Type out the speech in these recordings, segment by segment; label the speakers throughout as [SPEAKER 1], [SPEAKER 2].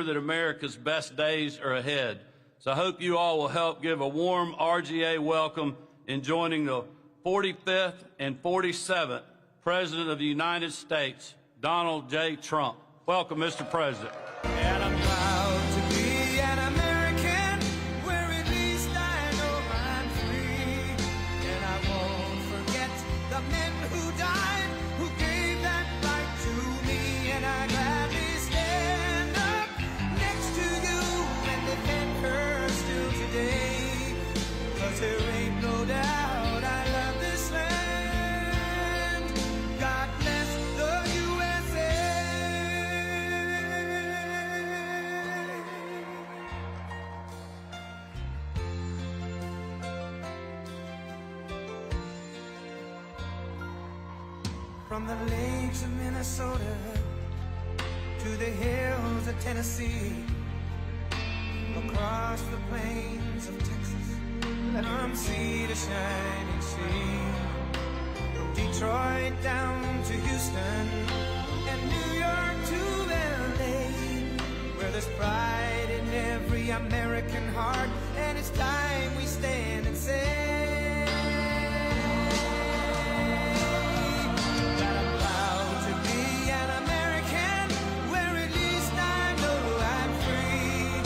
[SPEAKER 1] that America's best days are ahead. So I hope you all will help give a warm RGA welcome in joining the 45th and 47th President of the United States, Donald J. Trump. Welcome, Mr. President.
[SPEAKER 2] And I'm proud to be an American, where at least I know I'm free. And I won't forget the men who died, who gave that right to me. And I gladly stand up next to you and defend her still today. 'Cause there ain't no doubt I love this land. God bless the USA. From the lakes of Minnesota to the hills of Tennessee, across the plains of Texas, from sea to shining sea, from Detroit down to Houston and New York to LA, where there's pride in every American heart, and it's time we stand and say that I'm proud to be an American, where at least I know I'm free.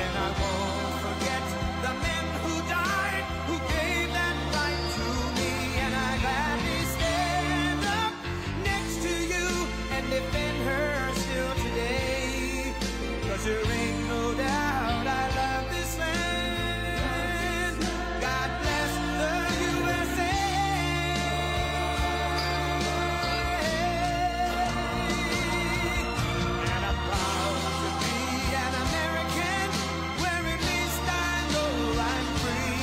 [SPEAKER 2] And I won't forget the men who died, who gave that right to me. And I gladly stand up next to you and defend her still today. 'Cause there ain't no doubt I love this land. God bless the USA. And I'm proud to be an American, where at least I know I'm free.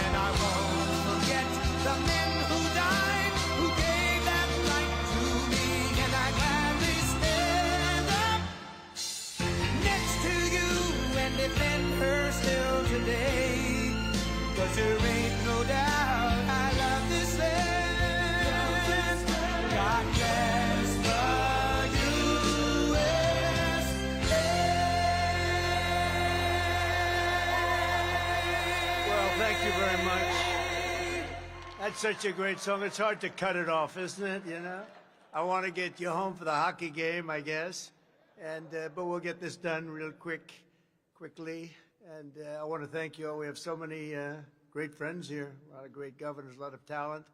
[SPEAKER 2] And I won't forget the men who died, who gave that right to me. And I gladly stand up next to you and defend her still today. 'Cause there ain't no doubt I love this land. God bless the USA.
[SPEAKER 3] Well, thank you very much. That's such a great song. It's hard to cut it off, isn't it? You know, I want to get you home for the hockey game, I guess, and but we'll get this done real quickly. And I want to thank you all. We have so many great friends here, a lot of great governors, a lot of talent.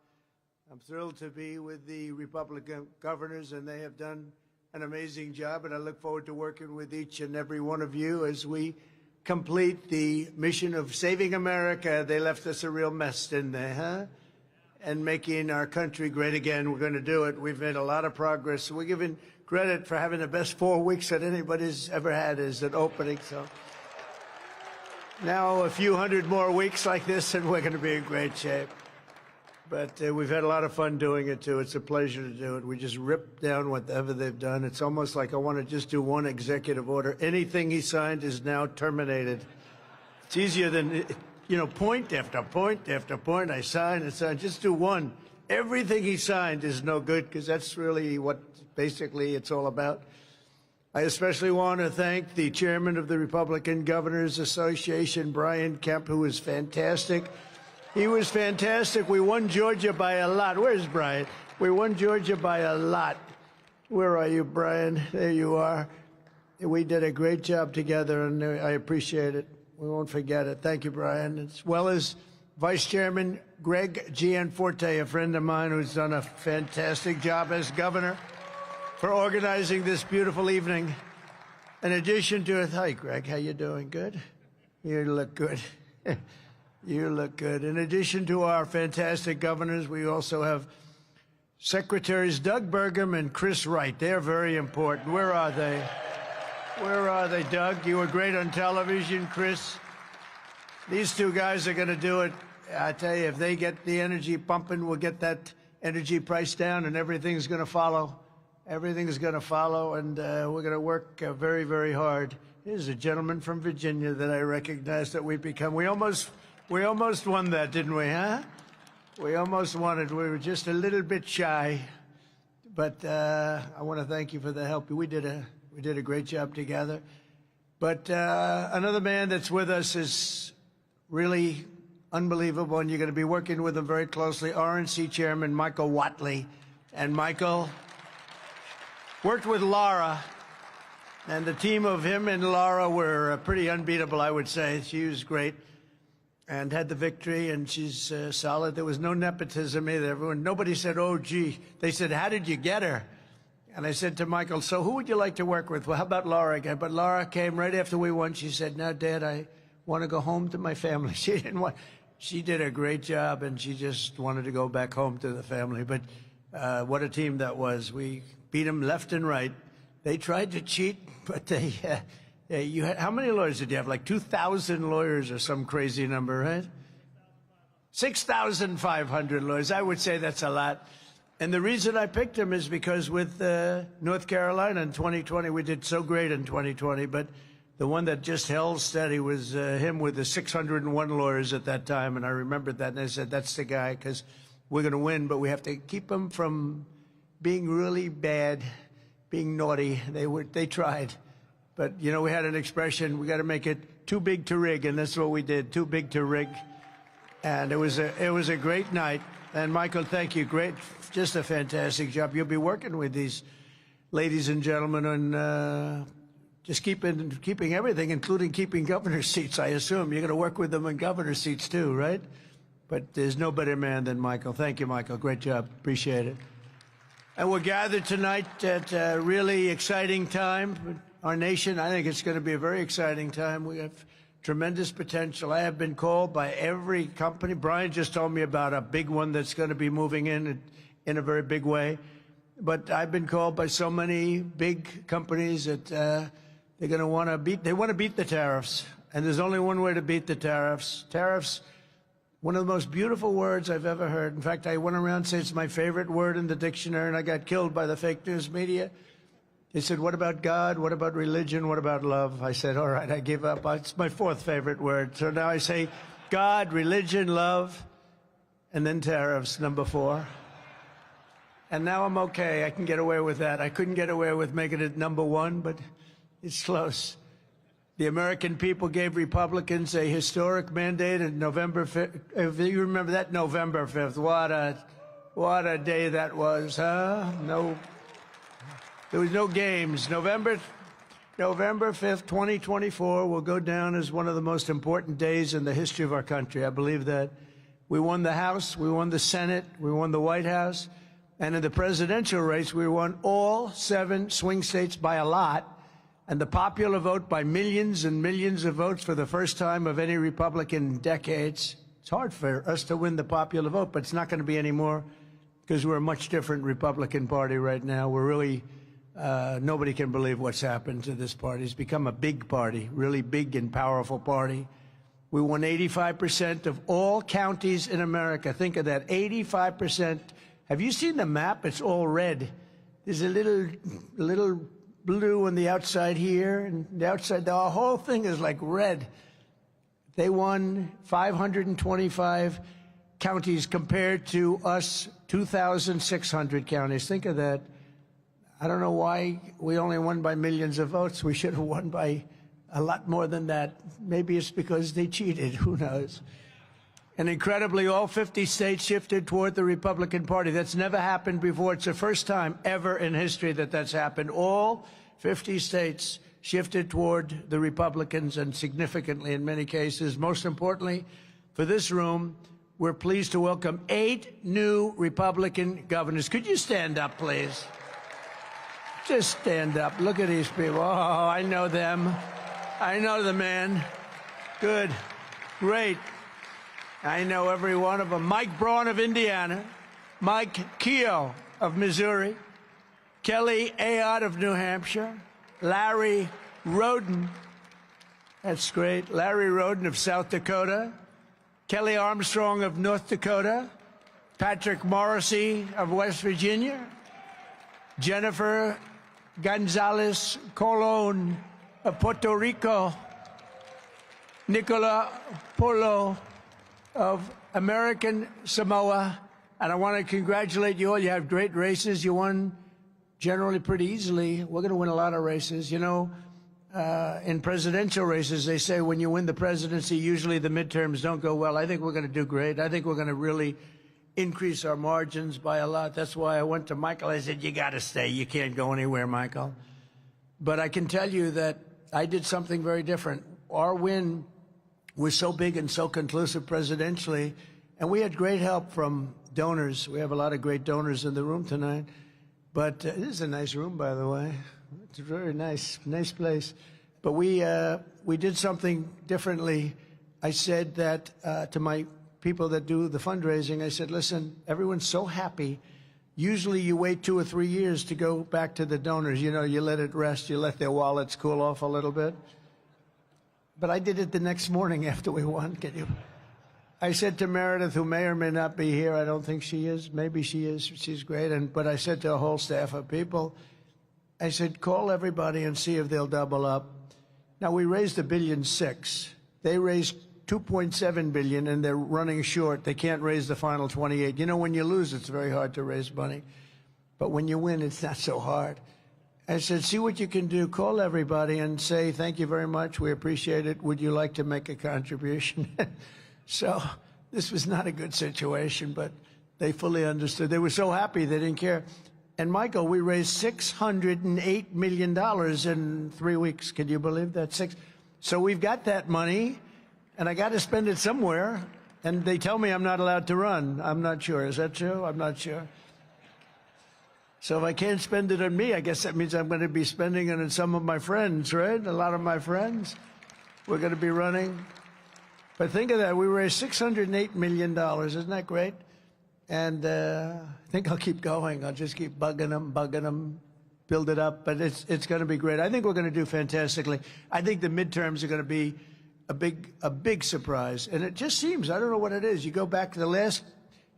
[SPEAKER 3] I'm thrilled to be with the Republican governors, and they have done an amazing job, and I look forward to working with each and every one of you as we complete the mission of saving America. They left us a real mess, didn't they, huh? And making our country great again. We're going to do it. We've made a lot of progress. So we're giving credit for having the best 4 weeks that anybody's ever had as an opening. So now a few hundred more weeks like this, and we're going to be in great shape. But we've had a lot of fun doing it, too. It's a pleasure to do it. We just rip down whatever they've done. It's almost like I want to just do one executive order. Anything he signed is now terminated. It's easier than, you know, point after point after point. I sign and sign. Just do one. Everything he signed is no good, because that's really what basically it's all about. I especially want to thank the chairman of the Republican Governors Association, Brian Kemp, who was fantastic. He was fantastic. We won Georgia by a lot. Where's Brian? We won Georgia by a lot. Where are you, Brian? There you are. We did a great job together, and I appreciate it. We won't forget it. Thank you, Brian. As well as Vice Chairman Greg Gianforte, a friend of mine who's done a fantastic job as governor, for organizing this beautiful evening. In addition to it, hi, Greg, how you doing? Good? You look good. You look good. In addition to our fantastic governors, we also have Secretaries Doug Burgum and Chris Wright. They're very important. Where are they? Where are they, Doug? You were great on television, Chris. These two guys are going to do it. I tell you, if they get the energy pumping, we'll get that energy price down, and everything's going to follow. Everything's going to follow, and we're going to work very, very hard. Here's a gentleman from Virginia that I recognize that we've become. We almost won that, didn't we, huh? We almost won it. We were just a little bit shy. But I want to thank you for the help. We did a great job together. But another man that's with us is really unbelievable, and you're going to be working with him very closely, RNC Chairman Michael Whatley. And Michael worked with Laura, and the team of him and Laura were pretty unbeatable, I would say. She was great and had the victory, and she's solid. There was no nepotism either. Nobody said, oh, gee. They said, how did you get her? And I said to Michael, so who would you like to work with? Well, how about Laura again? But Laura came right after we won. She said, no, Dad, I want to go home to my family. She did a great job, and she just wanted to go back home to the family. But what a team that was. We beat them left and right. They tried to cheat, but how many lawyers did you have? Like 2,000 lawyers or some crazy number, right? 6,500 lawyers. I would say that's a lot. And the reason I picked him is because with North Carolina in 2020, we did so great in 2020, but the one that just held steady was him with the 601 lawyers at that time. And I remembered that, and I said, that's the guy, because we're going to win, but we have to keep him from being really bad, being naughty. They tried. But, you know, we had an expression, we got to make it too big to rig, and that's what we did, too big to rig. And it was a great night. And Michael, thank you. Great, just a fantastic job. You'll be working with these ladies and gentlemen on just keeping everything, including keeping governor seats, I assume. You're going to work with them in governor seats too, right? But there's no better man than Michael. Thank you, Michael. Great job. Appreciate it. And we're gathered tonight at a really exciting time. Our nation, I think it's going to be a very exciting time. We have tremendous potential. I have been called by every company. Brian just told me about a big one that's going to be moving in a very big way. But I've been called by so many big companies that they're going to want to beat the tariffs. And there's only one way to beat the tariffs. Tariffs, one of the most beautiful words I've ever heard. In fact, I went around saying it's my favorite word in the dictionary, and I got killed by the fake news media. They said, what about God? What about religion? What about love? I said, all right, I give up. It's my fourth favorite word. So now I say God, religion, love, and then tariffs, number 4. And now I'm okay. I can get away with that. I couldn't get away with making it number 1, but it's close. The American people gave Republicans a historic mandate on November 5th. If you remember that, November 5th. What a day that was, huh? There was no games. November 5th, 2024 will go down as one of the most important days in the history of our country. I believe that. We won the House, we won the Senate, we won the White House, and in the presidential race, we won all 7 swing states by a lot, and the popular vote by millions and millions of votes for the first time of any Republican in decades. It's hard for us to win the popular vote, but it's not going to be anymore because we're a much different Republican Party right now. We're really... nobody can believe what's happened to this party. It's become a big party, really big and powerful party. We won 85% of all counties in America. Think of that, 85%. Have you seen the map? It's all red. There's a little blue on the outside here, and the outside, the whole thing is like red. They won 525 counties compared to us, 2,600 counties. Think of that. I don't know why we only won by millions of votes. We should have won by a lot more than that. Maybe it's because they cheated. Who knows? And incredibly, all 50 states shifted toward the Republican Party. That's never happened before. It's the first time ever in history that that's happened. All 50 states shifted toward the Republicans, and significantly in many cases. Most importantly, for this room, we're pleased to welcome 8 new Republican governors. Could you stand up, please? Just stand up. Look at these people. Oh, I know them. I know the man. Good. Great. I know every one of them. Mike Braun of Indiana. Mike Keogh of Missouri. Kelly Ayotte of New Hampshire. Larry Roden. That's great. Larry Roden of South Dakota. Kelly Armstrong of North Dakota. Patrick Morrissey of West Virginia. Jennifer Gonzalez Colon of Puerto Rico, Nicola Polo of American Samoa. And I want to congratulate you all. You have great races. You won generally pretty easily. We're going to win a lot of races. You know, in presidential races, they say when you win the presidency, usually the midterms don't go well. I think we're going to do great. I think we're going to really increase our margins by a lot. That's why I went to Michael. I said, you got to stay. You can't go anywhere, Michael. But I can tell you that I did something very different. Our win was so big and so conclusive presidentially, and we had great help from donors. We have a lot of great donors in the room tonight. But this is a nice room, by the way. It's a very nice place. But we did something differently. I said that to my people that do the fundraising, I said, listen, everyone's so happy. Usually you wait 2 or 3 years to go back to the donors. You know, you let it rest, you let their wallets cool off a little bit. But I did it the next morning after we won. I said to Meredith, who may or may not be here, I don't think she is. Maybe she is. She's great. But I said to a whole staff of people, I said, call everybody and see if they'll double up. Now, we raised $1.6 billion. They raised $2.7 billion, and they're running short. They can't raise the final 28. You know, when you lose, it's very hard to raise money. But when you win, it's not so hard. I said, see what you can do. Call everybody and say, thank you very much. We appreciate it. Would you like to make a contribution? So this was not a good situation, but they fully understood. They were so happy they didn't care. And, Michael, we raised $608 million in 3 weeks. Can you believe that? So we've got that money, and I got to spend it somewhere. And they tell me I'm not allowed to run. I'm not sure. Is that true? I'm not sure. So if I can't spend it on me, I guess that means I'm going to be spending it on some of my friends, right? A lot of my friends. We're going to be running. But think of that. We raised $608 million. Isn't that great? And I think I'll keep going. I'll just keep bugging them, build it up. But it's going to be great. I think we're going to do fantastically. I think the midterms are going to be a big surprise. And it just seems, I don't know what it is. You go back to the last,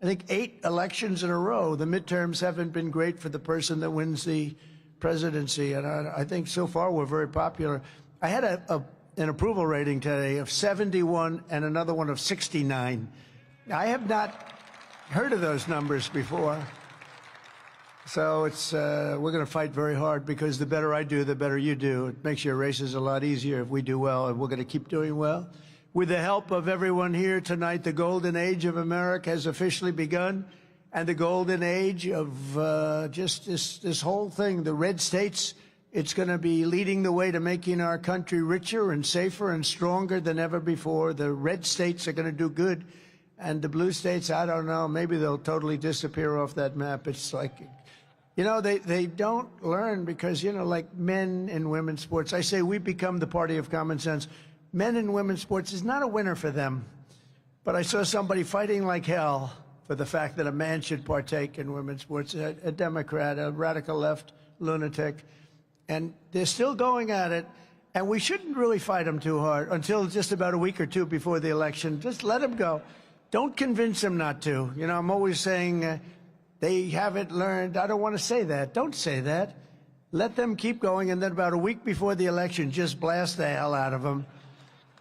[SPEAKER 3] I think, 8 elections in a row, the midterms haven't been great for the person that wins the presidency. And I think so far we're very popular. I had an approval rating today of 71 and another one of 69. I have not heard of those numbers before. So it's we're going to fight very hard, because the better I do, the better you do. It makes your races a lot easier if we do well, and we're going to keep doing well. With the help of everyone here tonight, the golden age of America has officially begun, and the golden age of just this whole thing, the red states, it's going to be leading the way to making our country richer and safer and stronger than ever before. The red states are going to do good. And the blue states, I don't know, maybe they'll totally disappear off that map. It's like, you know, they don't learn because, you know, like men and women's sports, I say we become the party of common sense. Men and women's sports is not a winner for them. But I saw somebody fighting like hell for the fact that a man should partake in women's sports, a Democrat, a radical left lunatic. And they're still going at it. And we shouldn't really fight them too hard until just about a week or two before the election. Just let them go. Don't convince them not to. You know, I'm always saying they haven't learned. I don't want to say that. Don't say that. Let them keep going, and then about a week before the election, just blast the hell out of them.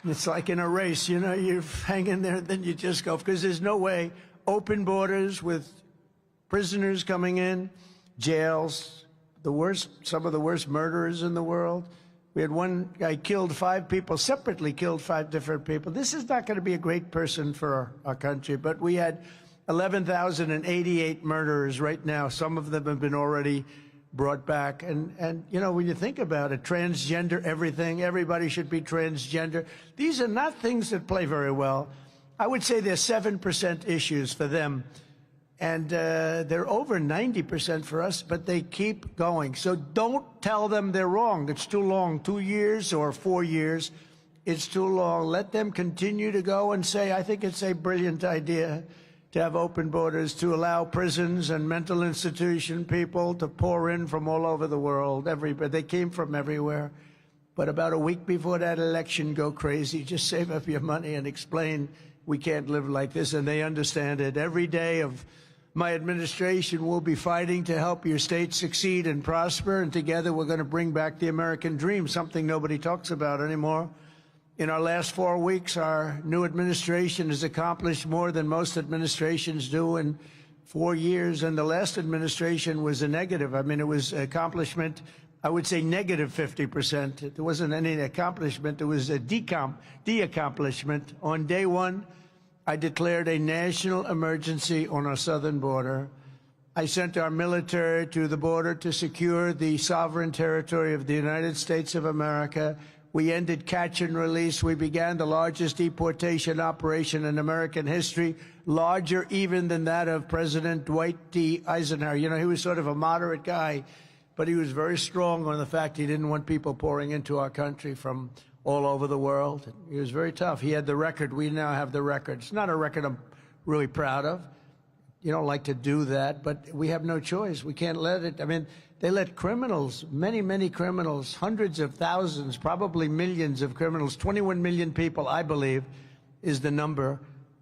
[SPEAKER 3] It's like in a race, you know, you hang in there, and then you just go, because there's no way. Open borders with prisoners coming in, jails, some of the worst murderers in the world. We had one guy killed 5 people, separately killed 5 different people. This is not going to be a great person for our country, but we had 11,088 murderers right now. Some of them have been already brought back. And you know, when you think about it, transgender, everything, everybody should be transgender. These are not things that play very well. I would say they're 7% issues for them. And they're over 90% for us, but they keep going. So don't tell them they're wrong. It's too long, 2 years or 4 years. It's too long. Let them continue to go and say, I think it's a brilliant idea to have open borders, to allow prisons and mental institution people to pour in from all over the world. Everybody, they came from everywhere. But about a week before that election, go crazy. Just save up your money and explain we can't live like this. And they understand it. Every day of my administration will be fighting to help your state succeed and prosper, and together we're going to bring back the American dream, something nobody talks about anymore. In our last 4 weeks, our new administration has accomplished more than most administrations do in 4 years, and the last administration was a negative. I mean, it was accomplishment I would say negative 50%. There wasn't any accomplishment. There was a de-accomplishment. On day one, I declared a national emergency on our southern border. I sent our military to the border to secure the sovereign territory of the United States of America. We ended catch and release. We began the largest deportation operation in American history, larger even than that of President Dwight D. Eisenhower. You know, he was sort of a moderate guy, but he was very strong on the fact he didn't want people pouring into our country from all over the world. He was very tough. He had the record. We now have the record. It's not a record I'm really proud of. You don't like to do that, but we have no choice. We can't let it. I mean, they let criminals, many, many criminals, hundreds of thousands, probably millions of criminals, 21 million people, I believe, is the number.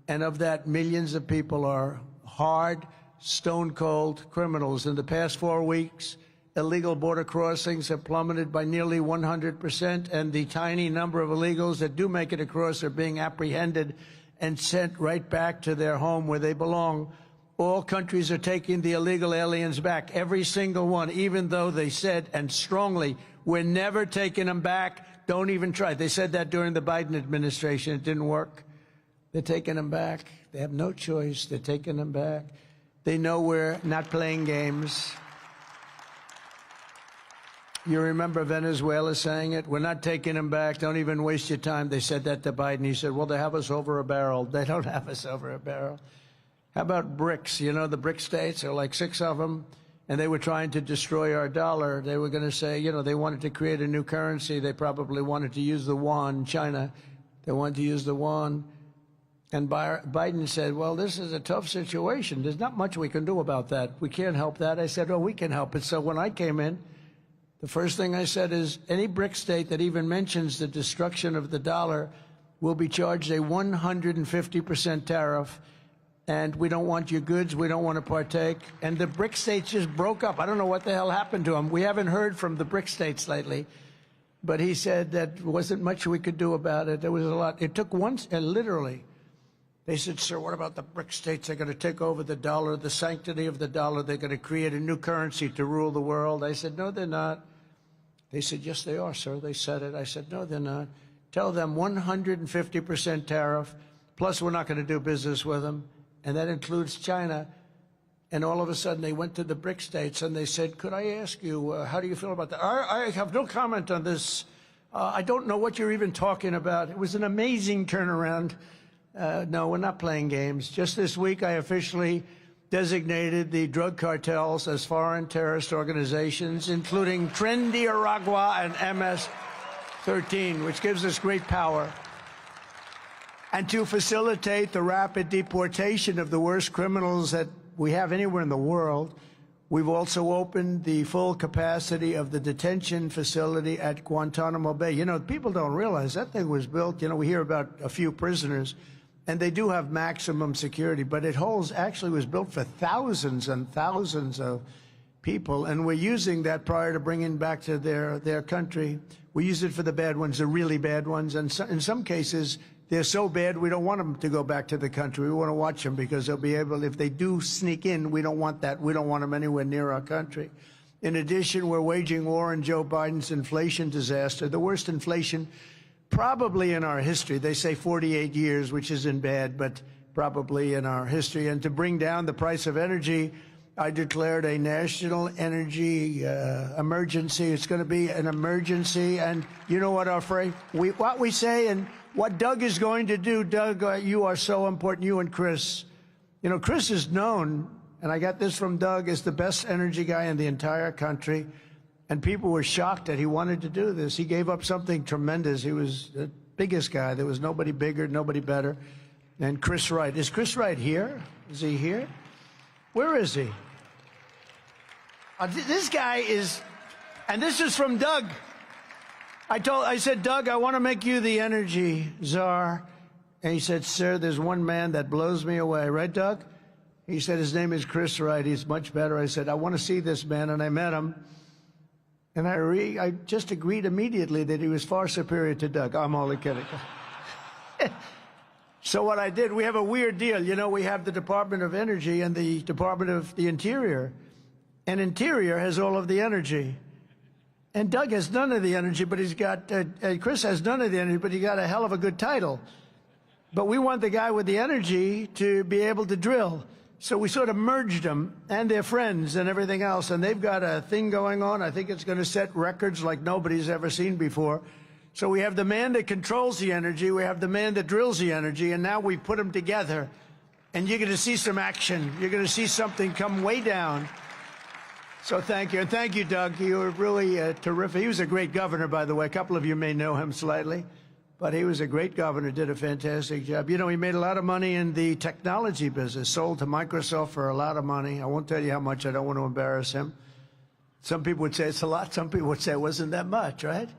[SPEAKER 3] And of that, millions of people are hard, stone-cold criminals. In the past 4 weeks, illegal border crossings have plummeted by nearly 100%, and the tiny number of illegals that do make it across are being apprehended and sent right back to their home where they belong. All countries are taking the illegal aliens back, every single one, even though they said, and strongly, we're never taking them back. Don't even try. They said that during the Biden administration. It didn't work. They're taking them back. They have no choice. They're taking them back. They know we're not playing games. You remember Venezuela saying it? We're not taking them back. Don't even waste your time. They said that to Biden. He said, well, they have us over a barrel. They don't have us over a barrel. How about BRICS? You know, the BRIC states, there are like 6 of them, and they were trying to destroy our dollar. They were going to say, you know, they wanted to create a new currency. They probably wanted to use the yuan. China, they wanted to use the yuan. And Biden said, well, this is a tough situation. There's not much we can do about that. We can't help that. I said, oh, we can help it. So when I came in, the first thing I said is any BRIC state that even mentions the destruction of the dollar will be charged a 150% tariff. And we don't want your goods. We don't want to partake. And the BRIC states just broke up. I don't know what the hell happened to them. We haven't heard from the BRIC states lately. But he said that wasn't much we could do about it. There was a lot. It took once, and literally, they said, sir, what about the BRIC states? They're going to take over the dollar, the sanctity of the dollar. They're going to create a new currency to rule the world. I said, no, they're not. They said, yes, they are, sir. They said it. I said, no, they're not. Tell them 150% tariff, plus we're not going to do business with them. And that includes China. And all of a sudden, they went to the BRIC states and they said, could I ask you, how do you feel about that? I have no comment on this. I don't know what you're even talking about. It was an amazing turnaround. No, we're not playing games. Just this week, I officially designated the drug cartels as foreign terrorist organizations, including Nicaragua and MS-13, which gives us great power. And to facilitate the rapid deportation of the worst criminals that we have anywhere in the world, we've also opened the full capacity of the detention facility at Guantanamo Bay. You know, people don't realize that thing was built, you know, we hear about a few prisoners, and they do have maximum security, but it actually was built for thousands and thousands of people, and we're using that prior to bringing back to their country. We use it for the bad ones, the really bad ones, and in some cases, they're so bad we don't want them to go back to the country. We want to watch them because they'll be able, if they do sneak in, we don't want that. We don't want them anywhere near our country. In addition, we're waging war on Joe Biden's inflation disaster, the worst inflation probably in our history. They say 48 years, which isn't bad, but probably in our history. And to bring down the price of energy, I declared a national energy emergency. It's going to be an emergency. And you know what what we say and what Doug is going to do. Doug, you are so important, you and Chris. You know, Chris is known, and I got this from Doug, as the best energy guy in the entire country. And people were shocked that he wanted to do this. He gave up something tremendous. He was the biggest guy. There was nobody bigger, nobody better. And Chris Wright. Is Chris Wright here? Is he here? Where is he? This guy is, and this is from Doug. I said, Doug, I want to make you the energy czar. And he said, sir, there's one man that blows me away. Right, Doug? He said, his name is Chris Wright. He's much better. I said, I want to see this man. And I met him. And I just agreed immediately that he was far superior to Doug. I'm only kidding. So what I did, we have a weird deal. You know, we have the Department of Energy and the Department of the Interior. And Interior has all of the energy. And Doug has none of the energy, but he's got, Chris has none of the energy, but he got a hell of a good title. But we want the guy with the energy to be able to drill. So we sort of merged them and their friends and everything else. And they've got a thing going on. I think it's going to set records like nobody's ever seen before. So we have the man that controls the energy. We have the man that drills the energy. And now we put them together. And you're going to see some action. You're going to see something come way down. So thank you. And thank you, Doug. You were really terrific. He was a great governor, by the way. A couple of you may know him slightly. But he was a great governor, did a fantastic job. You know, he made a lot of money in the technology business, sold to Microsoft for a lot of money. I won't tell you how much. I don't want to embarrass him. Some people would say it's a lot. Some people would say it wasn't that much, right?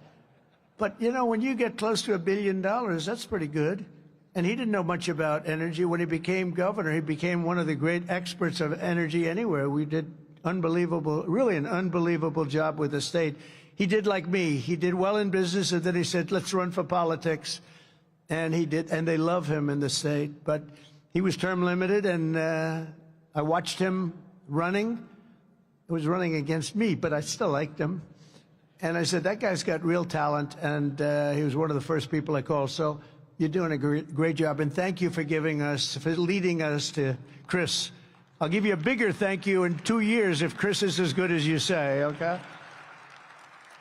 [SPEAKER 3] But, you know, when you get close to $1 billion, that's pretty good. And he didn't know much about energy. When he became governor, he became one of the great experts of energy anywhere. We did really an unbelievable job with the state. He did like me. He did well in business, and then he said, let's run for politics. And he did, and they love him in the state. But he was term limited, and I watched him running. He was running against me, but I still liked him. And I said, that guy's got real talent, and he was one of the first people I called. So you're doing a great job, and thank you for leading us to Chris. I'll give you a bigger thank you in 2 years if Chris is as good as you say, okay?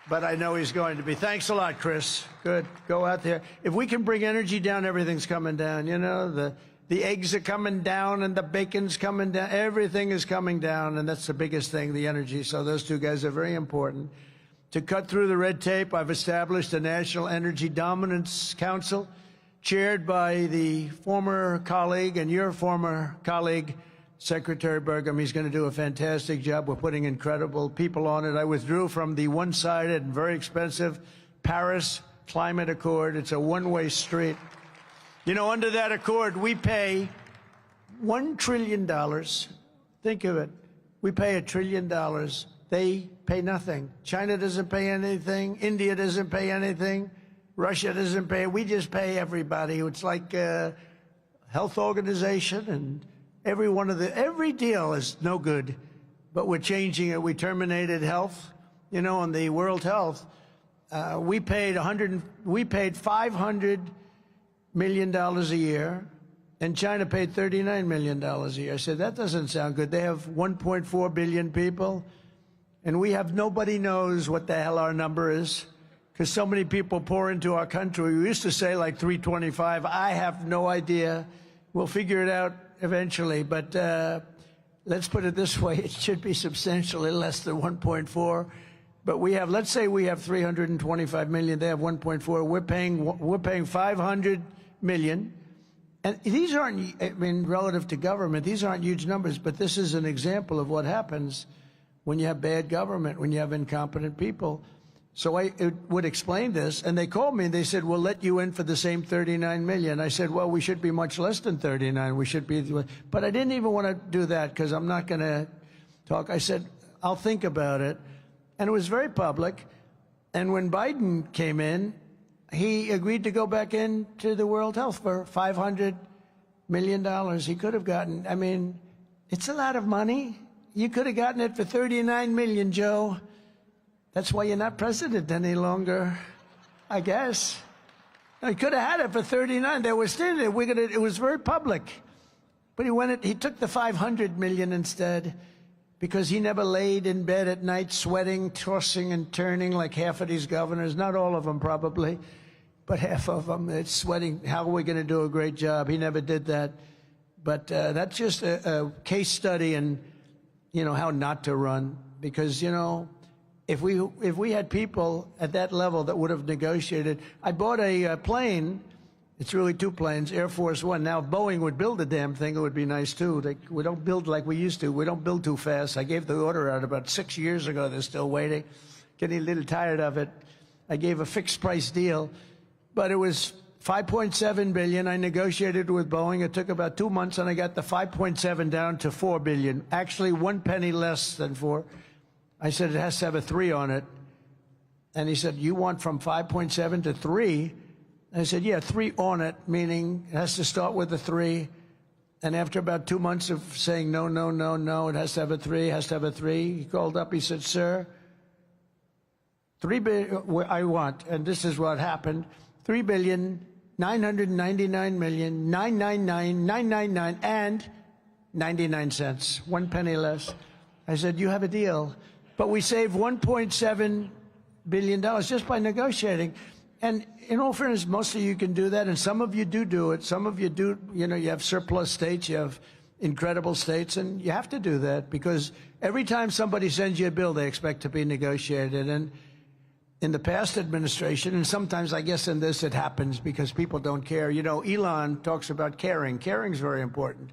[SPEAKER 3] But I know he's going to be. Thanks a lot, Chris. Good. Go out there. If we can bring energy down, everything's coming down. You know, the eggs are coming down and the bacon's coming down. Everything is coming down, and that's the biggest thing, the energy. So those two guys are very important. To cut through the red tape, I've established a National Energy Dominance Council, chaired by the former colleague and your former colleague, Secretary Burgum. He's going to do a fantastic job. We're putting incredible people on it. I withdrew from the one-sided and very expensive Paris Climate Accord. It's a one-way street. You know, under that accord, we pay $1 trillion. Think of it. We pay $1 trillion. They pay nothing. China doesn't pay anything. India doesn't pay anything. Russia doesn't pay. We just pay everybody. It's like a health organization, and every deal is no good, but we're changing it. We terminated health. You know, on the World Health, we paid $500 million a year, and China paid $39 million a year. I said, that doesn't sound good. They have 1.4 billion people, and we have nobody knows what the hell our number is, because so many people pour into our country. We used to say like 325. I have no idea. We'll figure it out eventually, but let's put it this way. It should be substantially less than 1.4. But we have, let's say we have 325 million. They have 1.4. We're paying 500 million. And these aren't, I mean, relative to government, these aren't huge numbers, but this is an example of what happens when you have bad government, when you have incompetent people. So I would explain this, and they called me and they said, we'll let you in for the same 39 million. I said, well, we should be much less than 39. We should be, but I didn't even want to do that because I'm not going to talk. I said, I'll think about it. And it was very public. And when Biden came in, he agreed to go back into the World Health for $500 million. He could have gotten, I mean, it's a lot of money. You could have gotten it for 39 million, Joe. That's why you're not president any longer, I guess. He could have had it for 39. They were still there. It was very public. But he took the 500 million instead, because he never laid in bed at night sweating, tossing and turning like half of these governors. Not all of them probably, but half of them. It's sweating. How are we going to do a great job? He never did that. But that's just a case study in, you know, how not to run. Because, you know, if we had people at that level that would have negotiated. I bought a plane. It's really two planes, Air Force One. Now, if Boeing would build the damn thing, it would be nice, too. We don't build like we used to. We don't build too fast. I gave the order out about 6 years ago. They're still waiting. Getting a little tired of it. I gave a fixed price deal, but it was $5.7 billion. I negotiated with Boeing. It took about 2 months, and I got the 5.7 down to $4 billion. Actually, 1 penny less than 4. I said, it has to have a 3 on it. And he said, you want from 5.7 to 3? And I said, yeah, 3 on it, meaning it has to start with a 3. And after about 2 months of saying, no, no, no, no, it has to have a 3, has to have a 3, he called up, he said, sir, I want, and this is what happened, 3,999,999,999 and 99 cents, 1 penny less. I said, you have a deal. But we saved $1.7 billion just by negotiating. And in all fairness, most of you can do that, and some of you do it. Some of you do, you know, you have surplus states, you have incredible states, and you have to do that because every time somebody sends you a bill, they expect to be negotiated. And in the past administration, and sometimes I guess in this it happens because people don't care. You know, Elon talks about caring. Caring is very important,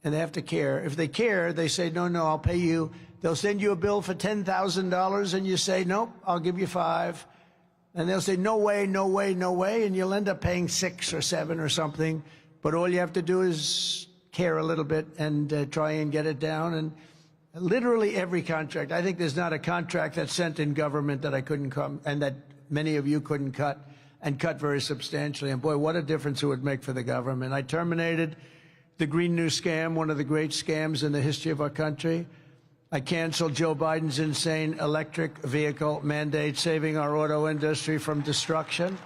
[SPEAKER 3] and they have to care. If they care, they say, no, I'll pay you. They'll send you a bill for $10,000, and you say, nope, I'll give you $5,000. And they'll say, no way, no way, no way, and you'll end up paying $6,000 or $7,000 or something. But all you have to do is care a little bit and try and get it down. And literally every contract, I think there's not a contract that's sent in government that I couldn't come, and that many of you couldn't cut, and cut very substantially. And boy, what a difference it would make for the government. I terminated the Green New Scam, one of the great scams in the history of our country. I canceled Joe Biden's insane electric vehicle mandate, saving our auto industry from destruction.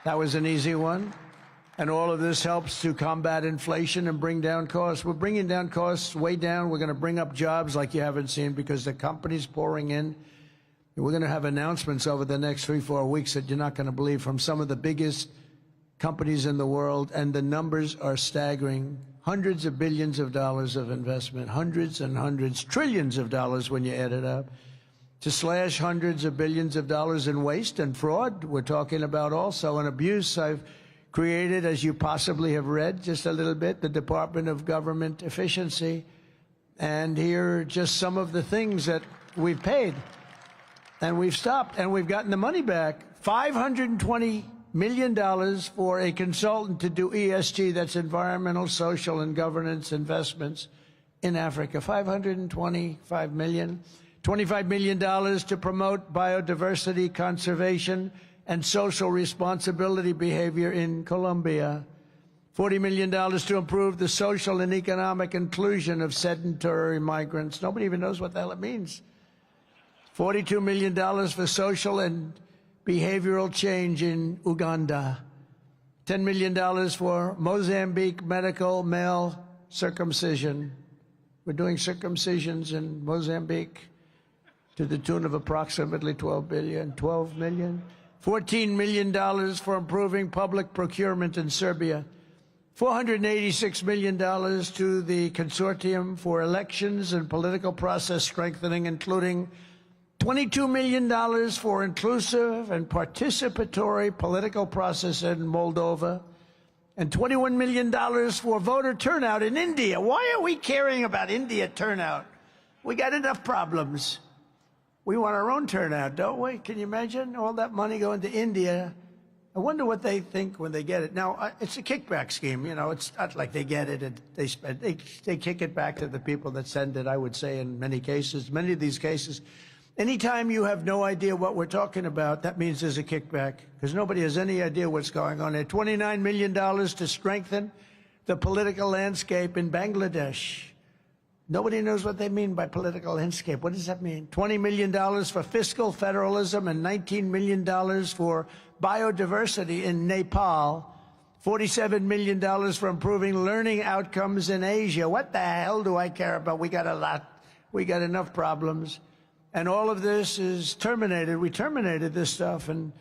[SPEAKER 3] That was an easy one. And all of this helps to combat inflation and bring down costs. We're bringing down costs way down. We're going to bring up jobs like you haven't seen because the company's pouring in. We're going to have announcements over the next 3-4 weeks that you're not going to believe from some of the biggest companies in the world, and the numbers are staggering. Hundreds of billions of dollars of investment, hundreds and hundreds, trillions of dollars when you add it up, to slash hundreds of billions of dollars in waste and fraud. We're talking about also an abuse. I've created, as you possibly have read just a little bit, the Department of Government Efficiency. And here are just some of the things that we've paid. And we've stopped, and we've gotten the money back. $520 million for a consultant to do ESG, that's environmental, social, and governance investments in Africa. $525 million. $25 million to promote biodiversity conservation and social responsibility behavior in Colombia. $40 million to improve the social and economic inclusion of sedentary migrants. Nobody even knows what the hell it means. $42 million for social and behavioral change in Uganda. $10 million for Mozambique medical male circumcision. We're doing circumcisions in Mozambique to the tune of approximately $12 million. $14 million for improving public procurement in Serbia. $486 million to the Consortium for Elections and Political Process Strengthening, including $22 million for inclusive and participatory political process in Moldova, and $21 million for voter turnout in India. Why are we caring about India turnout? We got enough problems. We want our own turnout, don't we? Can you imagine all that money going to India? I wonder what they think when they get it. Now, it's a kickback scheme. You know, it's not like they get it and they spend. They kick it back to the people that send it, I would say, in many cases. Many of these cases, anytime you have no idea what we're talking about, that means there's a kickback, because nobody has any idea what's going on there. $29 million to strengthen the political landscape in Bangladesh. Nobody knows what they mean by political landscape. What does that mean? $20 million for fiscal federalism and $19 million for biodiversity in Nepal. $47 million for improving learning outcomes in Asia. What the hell do I care about? We got a lot. We got enough problems. And all of this is terminated. We terminated this stuff, and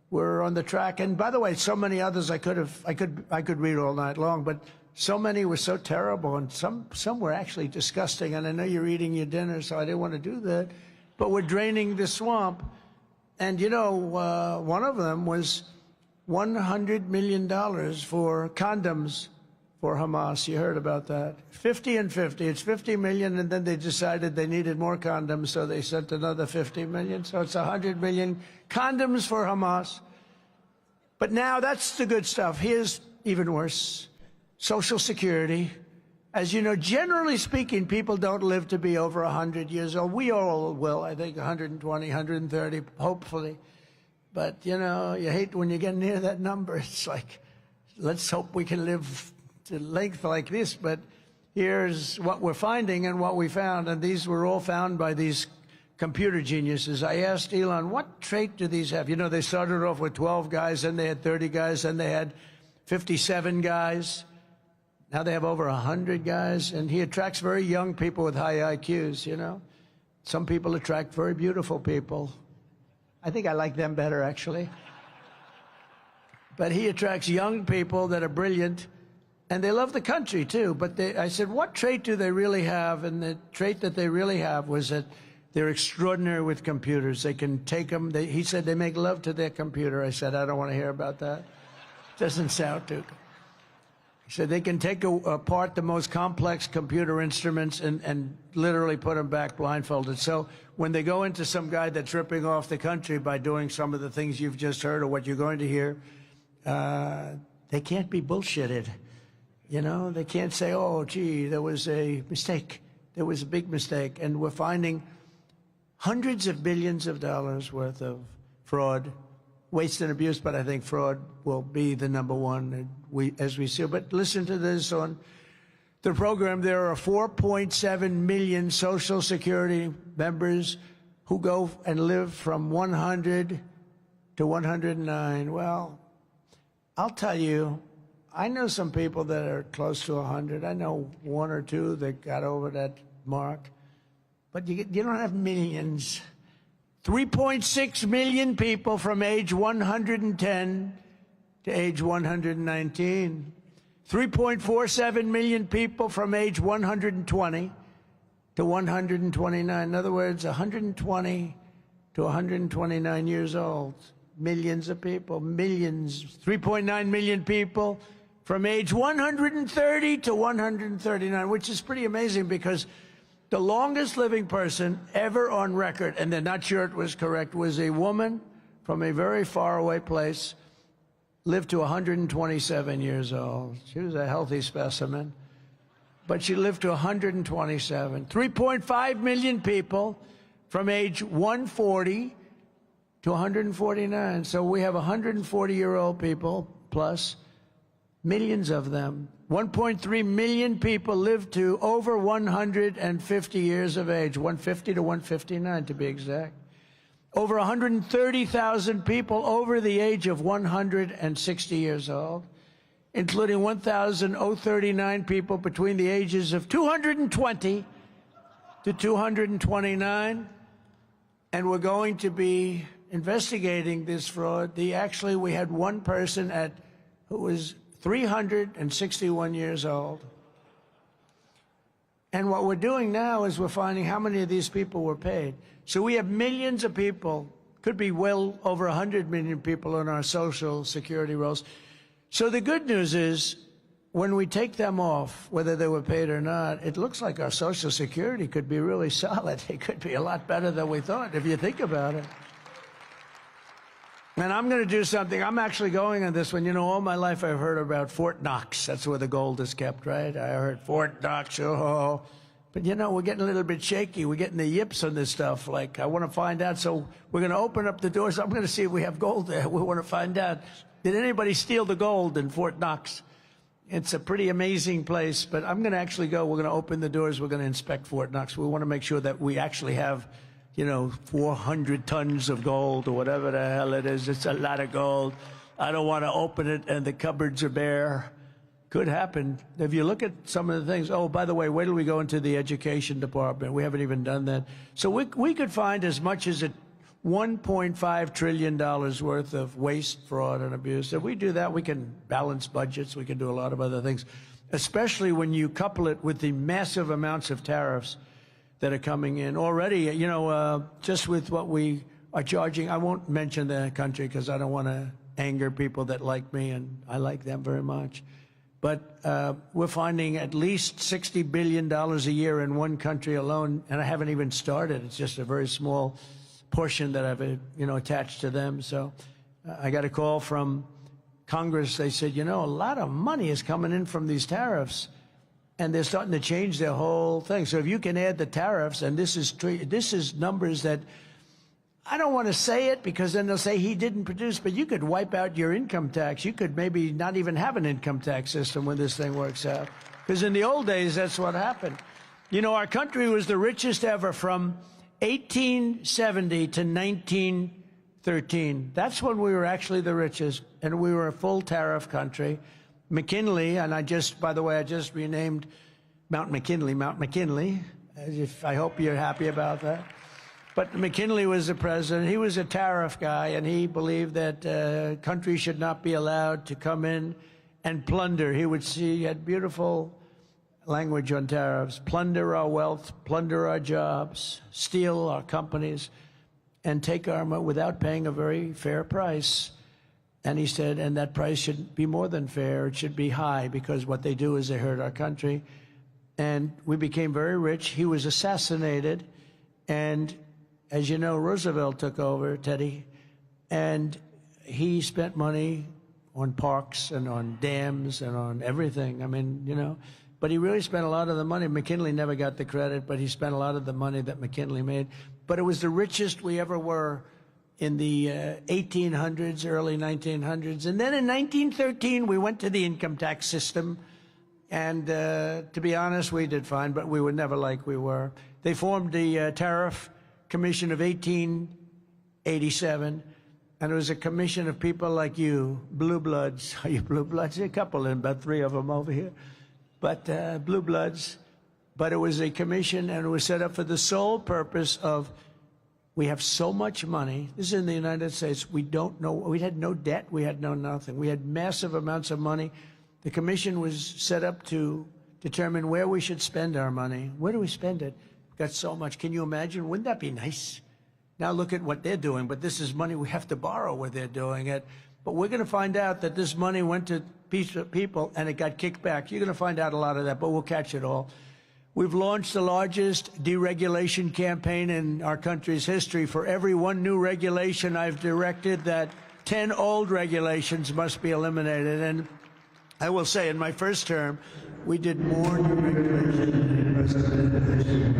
[SPEAKER 3] we're on the track. And by the way, so many others I could read all night long, but so many were so terrible, and some were actually disgusting. And I know you're eating your dinner, so I didn't want to do that. But we're draining the swamp. And, you know, one of them was $100 million for condoms for Hamas. You heard about that. 50 and 50. It's 50 million, and then they decided they needed more condoms, so they sent another 50 million. So it's 100 million condoms for Hamas. But now that's the good stuff. Here's even worse. Social Security. As you know, generally speaking, people don't live to be over 100 years old. We all will, I think, 120, 130, hopefully. But, you know, you hate when you get near that number. It's like, let's hope we can live to length like this. But here's what we're finding and what we found. And these were all found by these computer geniuses. I asked Elon, what trait do these have? You know, they started off with 12 guys, then they had 30 guys, then they had 57 guys. Now they have over 100 guys, and he attracts very young people with high IQs, you know. Some people attract very beautiful people. I think I like them better, actually. But he attracts young people that are brilliant, and they love the country, too. But I said, what trait do they really have? And the trait that they really have was that they're extraordinary with computers. They can take them. He said they make love to their computer. I said, I don't want to hear about that. Doesn't sound too good. He said they can take apart the most complex computer instruments and literally put them back blindfolded. So when they go into some guy that's ripping off the country by doing some of the things you've just heard or what you're going to hear, they can't be bullshitted. You know, they can't say, oh, gee, there was a mistake. There was a big mistake. And we're finding hundreds of billions of dollars worth of fraud, waste and abuse, but I think fraud will be the number one as we see. But listen to this on the program. There are 4.7 million Social Security members who go and live from 100 to 109. Well, I'll tell you, I know some people that are close to 100. I know one or two that got over that mark. But you don't have millions. 3.6 million people from age 110 to age 119. 3.47 million people from age 120 to 129. In other words, 120 to 129 years old. Millions of people, millions. 3.9 million people from age 130 to 139, which is pretty amazing because the longest living person ever on record, and they're not sure it was correct, was a woman from a very far away place, lived to 127 years old. She was a healthy specimen, but she lived to 127. 3.5 million people from age 140 to 149. So we have 140-year-old people, plus millions of them. 1.3 million people live to over 150 years of age, 150 to 159 to be exact. Over 130,000 people over the age of 160 years old, including 1,039 people between the ages of 220 to 229. And we're going to be investigating this fraud. Actually, we had one person who was 361 years old. And what we're doing now is we're finding how many of these people were paid. So we have millions of people, could be well over 100 million people in our Social Security rolls. So the good news is when we take them off, whether they were paid or not, it looks like our Social Security could be really solid. It could be a lot better than we thought, if you think about it. And I'm going to do something. I'm actually going on this one. You know, all my life I've heard about Fort Knox. That's where the gold is kept, right? I heard Fort Knox, oh. But, you know, we're getting a little bit shaky. We're getting the yips on this stuff. Like, I want to find out. So we're going to open up the doors. I'm going to see if we have gold there. We want to find out. Did anybody steal the gold in Fort Knox? It's a pretty amazing place. But I'm going to actually go. We're going to open the doors. We're going to inspect Fort Knox. We want to make sure that we actually have, you know, 400 tons of gold or whatever the hell it is. It's a lot of gold. I don't want to open it and the cupboards are bare. Could happen. If you look at some of the things, oh, by the way, wait till we go into the education department. We haven't even done that. So we could find as much as $1.5 trillion worth of waste, fraud, and abuse. If we do that, we can balance budgets. We can do a lot of other things, especially when you couple it with the massive amounts of tariffs that are coming in already. You know, just with what we are charging, I won't mention the country because I don't want to anger people that like me, and I like them very much. But we're finding at least $60 billion a year in one country alone, and I haven't even started. It's just a very small portion that I've, you know, attached to them. So I got a call from Congress. They said, you know, a lot of money is coming in from these tariffs, and they're starting to change their whole thing. So if you can add the tariffs, and this is numbers that I don't want to say it because then they'll say he didn't produce, but you could wipe out your income tax. You could maybe not even have an income tax system when this thing works out. Because in the old days, that's what happened. You know, our country was the richest ever from 1870 to 1913. That's when we were actually the richest, and we were a full tariff country. McKinley, and by the way, I just renamed Mount McKinley, as if I hope you're happy about that. But McKinley was the president. He was a tariff guy, and he believed that countries should not be allowed to come in and plunder. He had beautiful language on tariffs: plunder our wealth, plunder our jobs, steal our companies, and take our money without paying a very fair price. And he said, and that price should be more than fair. It should be high, because what they do is they hurt our country. And we became very rich. He was assassinated. And as you know, Roosevelt took over, Teddy, and he spent money on parks and on dams and on everything. I mean, you know, but he really spent a lot of the money. McKinley never got the credit, but he spent a lot of the money that McKinley made. But it was the richest we ever were in the 1800s, early 1900s. And then in 1913, we went to the income tax system. And to be honest, we did fine, but we were never like we were. They formed the Tariff Commission of 1887, and it was a commission of people like you, blue bloods. Are you blue bloods? A couple, and about 3 of them over here. But blue bloods. But it was a commission, and it was set up for the sole purpose of, we have so much money. This is in the United States. We don't know. We had no debt. We had no nothing. We had massive amounts of money. The commission was set up to determine where we should spend our money. Where do we spend it? We've got so much. Can you imagine? Wouldn't that be nice? Now look at what they're doing, but this is money we have to borrow where they're doing it. But we're going to find out that this money went to people and it got kicked back. You're going to find out a lot of that, but we'll catch it all. We've launched the largest deregulation campaign in our country's history. For every one new regulation, I've directed that 10 old regulations must be eliminated. And I will say, in my first term, we did more new regulations than the president.